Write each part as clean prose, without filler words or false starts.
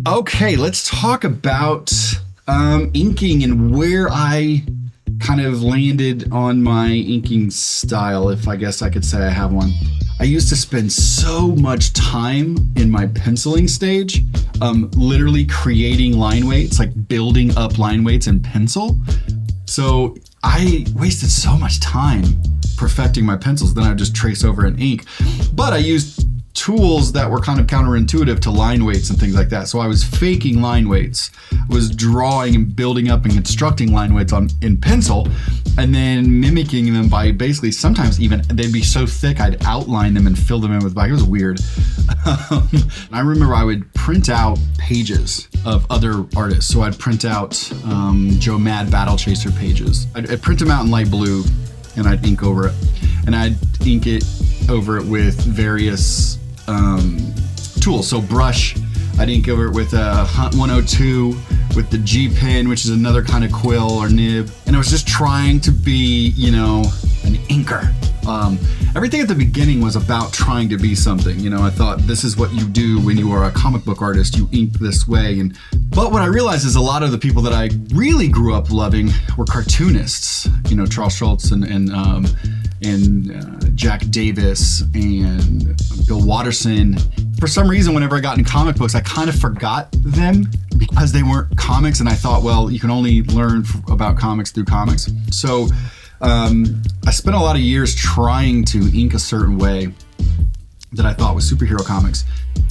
Okay, let's talk about inking and where I kind of landed on my inking style, if I guess I could say I have one. I used to spend so much time in my penciling stage, literally creating line weights, like building up line weights in pencil. So I wasted so much time perfecting my pencils, then I would just trace over in ink. But I used tools that were kind of counterintuitive to line weights and things like that. So I was faking line weights, was drawing and building up and constructing line weights in pencil, and then mimicking them by basically sometimes even they'd be so thick I'd outline them and fill them in with black. It was weird. I remember I would print out pages of other artists. So I'd print out Joe Mad Battle Chaser pages. I'd print them out in light blue and I'd ink over it. And I'd ink it over it with various tools. So brush, I'd ink over it with a Hunt 102, with the G pen, which is another kind of quill or nib. And I was just trying to be, you know, an inker. Everything at the beginning was about trying to be something. You know, I thought this is what you do when you are a comic book artist, you ink this way. But what I realized is a lot of the people that I really grew up loving were cartoonists. You know, Charles Schultz and Jack Davis and Bill Watterson. For some reason, whenever I got in comic books, I kind of forgot them because they weren't comics, and I thought, well, you can only learn about comics through comics. So I spent a lot of years trying to ink a certain way that I thought was superhero comics.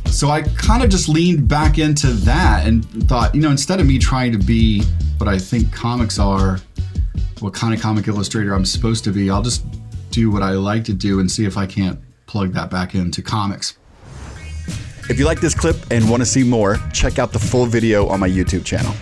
So I kind of just leaned back into that and thought, you know, instead of me trying to be what I think comics are, what kind of comic illustrator I'm supposed to be, I'll just do what I like to do and see if I can't plug that back into comics. If you like this clip and want to see more, check out the full video on my YouTube channel.